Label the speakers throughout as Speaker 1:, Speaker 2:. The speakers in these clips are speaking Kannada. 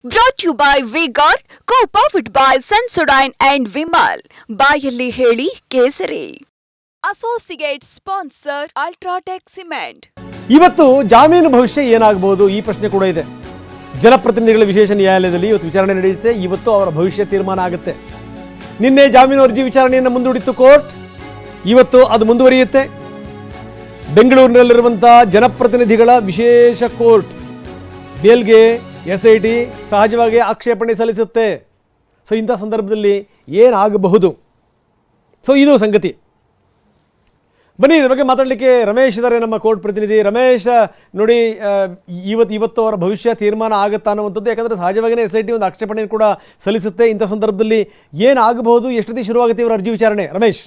Speaker 1: Brought to you by Vigor, co-powered by Sensodyne and Vimal. ಬಾಯಲ್ಲಿ ಹೇಳಿ ಕೇಸರಿ. Associate sponsor Ultratech Cement.
Speaker 2: ಇವತ್ತು ಜಾಮೀನು ಭವಿಷ್ಯ ಏನಾಗಬಹುದು ಈ ಪ್ರಶ್ನೆ ಕೂಡ ಇದೆ. ಜನಪ್ರತಿನಿಧಿಗಳ ವಿಶೇಷ ನ್ಯಾಯಾಲಯದಲ್ಲಿ ಇವತ್ತು ವಿಚಾರಣೆ ನಡೆಯುತ್ತೆ. ಇವತ್ತು ಅವರ ಭವಿಷ್ಯ ತೀರ್ಮಾನ ಆಗುತ್ತೆ. ನಿನ್ನೆ ಜಾಮೀನು ಅರ್ಜಿ ವಿಚಾರಣೆಯನ್ನು ಮುಂದೂಡಿತ್ತು ಕೋರ್ಟ್. ಇವತ್ತು ಅದು ಮುಂದುವರಿಯುತ್ತೆ. ಬೆಂಗಳೂರಿನಲ್ಲಿರುವಂತಹ ಜನಪ್ರತಿನಿಧಿಗಳ ವಿಶೇಷ ಕೋರ್ಟ್ ಬೇಲ್ಗೆ SIT ಸಹಜವಾಗಿ ಆಕ್ಷೇಪಣೆ ಸಲ್ಲಿಸುತ್ತೆ. ಸೊ ಇಂಥ ಸಂದರ್ಭದಲ್ಲಿ ಏನಾಗಬಹುದು? ಸೊ ಇದು ಸಂಗತಿ. ಬನ್ನಿ ಇದ್ರ ಬಗ್ಗೆ ಮಾತಾಡಲಿಕ್ಕೆ ರಮೇಶ್ ಇದ್ದಾರೆ, ನಮ್ಮ ಕೋರ್ಟ್ ಪ್ರತಿನಿಧಿ. ರಮೇಶ್, ನೋಡಿ, ಇವತ್ತು ಅವರ ಭವಿಷ್ಯ ತೀರ್ಮಾನ ಆಗುತ್ತಾ ಅನ್ನುವಂಥದ್ದು, ಯಾಕಂದರೆ ಸಹಜವಾಗಿಯೇ SIT ಒಂದು ಆಕ್ಷೇಪಣೆಯನ್ನು ಕೂಡ ಸಲ್ಲಿಸುತ್ತೆ. ಇಂಥ ಸಂದರ್ಭದಲ್ಲಿ ಏನಾಗಬಹುದು? ಎಷ್ಟೊತ್ತಿಗೆ ಶುರುವಾಗುತ್ತೆ ಇವರ ಅರ್ಜಿ ವಿಚಾರಣೆ? ರಮೇಶ್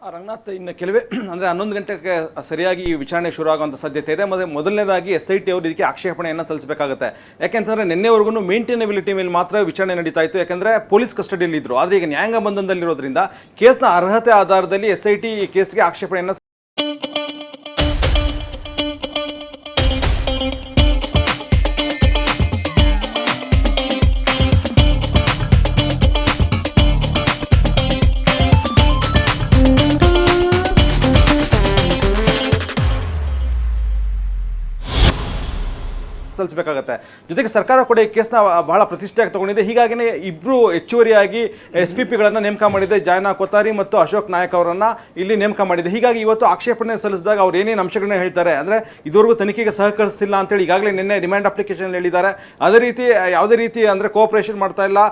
Speaker 3: ರಂಗನಾಥ್, ಇನ್ನು ಕೆಲವೇ ಅಂದರೆ 11 ಗಂಟೆಗೆ ಸರಿಯಾಗಿ ಈ ವಿಚಾರಣೆ ಶುರು ಆಗುವಂಥ ಸಾಧ್ಯತೆ ಇದೆ. ಮತ್ತು ಮೊದಲನೇದಾಗಿ SIT ಅವರು ಇದಕ್ಕೆ ಆಕ್ಷೇಪಣೆಯನ್ನು ಸಲ್ಲಿಸಬೇಕಾಗುತ್ತೆ. ಯಾಕೆಂತಂದರೆ ನಿನ್ನೆವರೆಗೂ ಮೇಂಟೈನಬಿಲಿಟಿ ಮೇಲೆ ಮಾತ್ರ ವಿಚಾರಣೆ ನಡೀತಾ ಇತ್ತು, ಯಾಕೆಂದರೆ ಪೊಲೀಸ್ ಕಸ್ಟಡಿಯಲ್ಲಿ ಇದ್ದರು. ಆದರೆ ಈಗ ನ್ಯಾಯಾಂಗ ಬಂಧನದಲ್ಲಿರೋದ್ರಿಂದ ಕೇಸ್ನ ಅರ್ಹತೆ ಆಧಾರದಲ್ಲಿ SIT ಈ ಕೇಸ್ಗೆ ಆಕ್ಷೇಪಣೆಯನ್ನು ಸಲ್ಲಿಸಬೇಕಾಗತ್ತೆ. ಜೊತೆಗೆ ಸರ್ಕಾರ ಕೂಡ ಈ ಕೇಸ್ನ ಬಹಳ ಪ್ರತಿಷ್ಠೆಯಾಗಿ ತಗೊಂಡಿದೆ. ಹೀಗಾಗಿನೇ ಇಬ್ಬರು ಹೆಚ್ಚುವರಿಯಾಗಿ SPPಗಳನ್ನು ನೇಮಕ ಮಾಡಿದೆ. ಜಯನಾ ಕೊತಾರಿ ಮತ್ತು ಅಶೋಕ್ ನಾಯಕ್ ಅವರನ್ನು ಇಲ್ಲಿ ನೇಮಕ ಮಾಡಿದೆ. ಹೀಗಾಗಿ ಇವತ್ತು ಆಕ್ಷೇಪಣೆ ಸಲ್ಲಿಸಿದಾಗ ಅವ್ರು ಏನೇನು ಅಂಶಗಳನ್ನ ಹೇಳ್ತಾರೆ ಅಂದರೆ, ಇದುವರೆಗೂ ತನಿಖೆಗೆ ಸಹಕರಿಸಿಲ್ಲ ಅಂತೇಳಿ ಈಗಾಗಲೇ ನಿನ್ನೆ ರಿಮ್ಯಾಂಡ್ ಅಪ್ಲಿಕೇಶನ್ ಹೇಳಿದ್ದಾರೆ. ಅದೇ ರೀತಿ ಯಾವುದೇ ರೀತಿ ಅಂದರೆ ಕೋಆಪರೇಷನ್ ಮಾಡ್ತಾ ಇಲ್ಲ,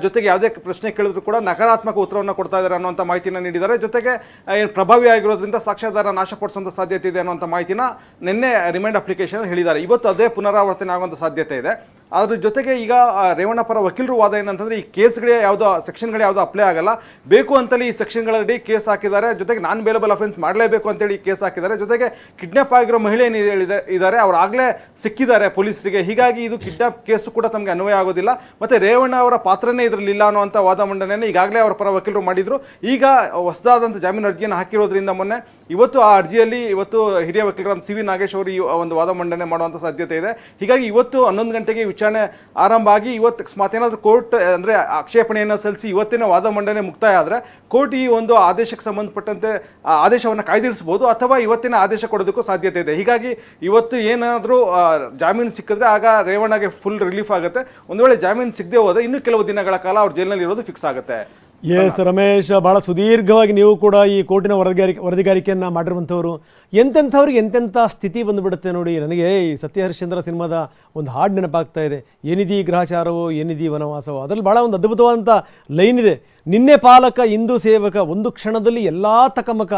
Speaker 3: ಜೊತೆಗೆ ಯಾವುದೇ ಪ್ರಶ್ನೆ ಕೇಳಿದ್ರು ಕೂಡ ನಕಾರಾತ್ಮಕ ಉತ್ತರವನ್ನು ಕೊಡ್ತಾ ಇದ್ದಾರೆ ಅನ್ನುವಂಥ ಮಾಹಿತಿನ ನೀಡಿದ್ದಾರೆ. ಜೊತೆಗೆ ಏನು ಪ್ರಭಾವಿ ಆಗಿರೋದ್ರಿಂದ ಸಾಕ್ಷ್ಯಾಧಾರ ನಾಶಪಡಿಸುವಂಥ ಸಾಧ್ಯತೆ ಇದೆ ಅನ್ನುವಂಥ ಮಾಹಿತಿನ ನಿನ್ನೆ ರಿಮ್ಯಾಂಡ್ ಅಪ್ಲಿಕೇಶನ್ ಹೇಳಿದ್ದಾರೆ. ಇವತ್ತು ಅದೇ ಪುನರಾವರ್ತನೆ ಆಗುವಂಥ ಸಾಧ್ಯತೆ ಇದೆ. ಅದ್ರ ಜೊತೆಗೆ ಈಗ ರೇವಣ್ಣ ಪರ ವಕೀಲರು ವಾದ ಏನಂತಂದರೆ, ಈ ಕೇಸ್ಗಳೇ ಯಾವುದೋ ಸೆಕ್ಷನ್ಗಳು ಯಾವುದೋ ಅಪ್ಲೈ ಆಗಲ್ಲ, ಬೇಕು ಅಂತಲೇ ಈ ಸೆಕ್ಷನ್ಗಳಲ್ಲಿ ಕೇಸ್ ಹಾಕಿದ್ದಾರೆ. ಜೊತೆಗೆ ನಾನ್ ಬೇಲಬಲ್ ಅಫೆನ್ಸ್ ಮಾಡಲೇಬೇಕು ಅಂತೇಳಿ ಕೇಸ್ ಹಾಕಿದ್ದಾರೆ. ಜೊತೆಗೆ ಕಿಡ್ನಾಪ್ ಆಗಿರೋ ಮಹಿಳೆ ಇದ್ದಾರೆ, ಅವ್ರು ಆಗಲೇ ಸಿಕ್ಕಿದ್ದಾರೆ ಪೊಲೀಸರಿಗೆ. ಹೀಗಾಗಿ ಇದು ಕಿಡ್ನಾಪ್ ಕೇಸು ಕೂಡ ತಮಗೆ ಅನ್ವಯ ಆಗೋದಿಲ್ಲ. ಮತ್ತು ರೇವಣ್ಣ ಅವರ ಪಾತ್ರನೇ ಇದರಲ್ಲಿ ಇಲ್ಲ ಅನ್ನುವಂಥ ವಾದ ಮಂಡನೆಯನ್ನು ಈಗಾಗಲೇ ಅವರ ಪರ ವಕೀಲರು ಮಾಡಿದರು. ಈಗ ಹೊಸದಾದಂಥ ಜಾಮೀನು ಅರ್ಜಿಯನ್ನು ಹಾಕಿರೋದ್ರಿಂದ ಮೊನ್ನೆ ಇವತ್ತು ಆ ಅರ್ಜಿಯಲ್ಲಿ ಇವತ್ತು ಹಿರಿಯ ವಕೀಲರಾದ CV ನಾಗೇಶ್ ಅವರು ಈ ಒಂದು ವಾದ ಮಂಡನೆ ಮಾಡುವಂಥ ಸಾಧ್ಯತೆ ಇದೆ. ಹೀಗಾಗಿ ಇವತ್ತು 11 ಗಂಟೆಗೆ ವಿಚಾರಣೆ ಆರಂಭ ಆಗಿ ಇವತ್ತು ಅಕಸ್ಮಾತ್ ಏನಾದರೂ ಕೋರ್ಟ್ ಅಂದರೆ ಆಕ್ಷೇಪಣೆಯನ್ನು ಸಲ್ಲಿಸಿ ಇವತ್ತಿನ ವಾದ ಮಂಡನೆ ಮುಕ್ತಾಯ ಆದರೆ ಕೋರ್ಟ್ ಈ ಒಂದು ಆದೇಶಕ್ಕೆ ಸಂಬಂಧಪಟ್ಟಂತೆ ಆದೇಶವನ್ನು ಕಾಯ್ದಿರಿಸಬಹುದು, ಅಥವಾ ಇವತ್ತಿನ ಆದೇಶ ಕೊಡೋದಕ್ಕೂ ಸಾಧ್ಯತೆ ಇದೆ. ಹೀಗಾಗಿ ಇವತ್ತು ಏನಾದರೂ ಜಾಮೀನು ಸಿಕ್ಕಿದ್ರೆ ಆಗ ರೇವಣ್ಣಗೆ ಫುಲ್ ರಿಲೀಫ್ ಆಗುತ್ತೆ. ಒಂದು ವೇಳೆ ಜಾಮೀನು ಸಿಗದೆ ಹೋದರೆ ಇನ್ನೂ ಕೆಲವು ದಿನಗಳ ಕಾಲ ಅವ್ರು ಜೈಲಿನಲ್ಲಿ ಇರೋದು ಫಿಕ್ಸ್ ಆಗುತ್ತೆ.
Speaker 2: ಎಸ್ ರಮೇಶ್, ಭಾಳ ಸುದೀರ್ಘವಾಗಿ ನೀವು ಕೂಡ ಈ ಕೋರ್ಟಿನ ವರದಿಗಾರಿಕೆಯನ್ನು ಮಾಡಿರುವಂಥವ್ರು. ಎಂತೆಂಥವ್ರಿಗೆ ಎಂತೆಂಥ ಸ್ಥಿತಿ ಬಂದುಬಿಡುತ್ತೆ ನೋಡಿ. ನನಗೆ ಈ ಸತ್ಯ ಹರಿಶ್ಚಂದ್ರ ಸಿನಿಮಾದ ಒಂದು ಹಾಡು ನೆನಪಾಗ್ತಾ ಇದೆ, ಏನಿದಿ ಗ್ರಹಚಾರವೋ ಏನಿದಿ ವನವಾಸವೋ. ಅದರಲ್ಲಿ ಭಾಳ ಒಂದು ಅದ್ಭುತವಾದಂಥ ಲೈನ್ ಇದೆ, ನಿನ್ನೆ ಪಾಲಕ ಇಂದು ಸೇವಕ, ಒಂದು ಕ್ಷಣದಲ್ಲಿ ಎಲ್ಲ ತಕಮಕ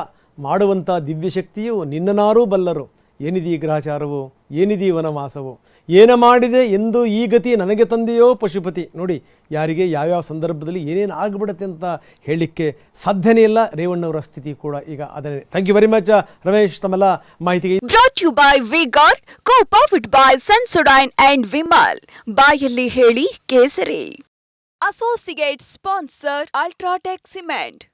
Speaker 2: ಮಾಡುವಂಥ ದಿವ್ಯಶಕ್ತಿಯು ನಿನ್ನನಾರೂ ಬಲ್ಲರು. ಏನಿದಿ ಗ್ರಹಚಾರವೋ ಏನಿದಿ ವನವಾಸವೋ, ಏನ ಮಾಡಿದೆ ಎಂದು ಈ ಗತಿ ನನಗೆ ತಂದೆಯೋ ಪಶುಪತಿ. ನೋಡಿ, ಯಾರಿಗೆ ಯಾವ್ಯಾವ ಸಂದರ್ಭದಲ್ಲಿ ಏನೇನು ಆಗಿಬಿಡುತ್ತೆ ಅಂತ ಹೇಳಲಿಕ್ಕೆ ಸಾಧ್ಯನೇ ಇಲ್ಲ. ರೇವಣ್ಣವರ ಸ್ಥಿತಿ ಕೂಡ ಈಗ ಅದನ್ನೇ. Thank you very much Ramesh, ತಮ್ಮೆಲ್ಲ ಮಾಹಿತಿಗೆ.
Speaker 1: Brought to you by Vigor, co-powered by Sensodyne and Vimal. ಬಾಯಲ್ಲಿ ಹೇಳಿ ಕೇಸರಿ. Associate sponsor Ultratech Cement.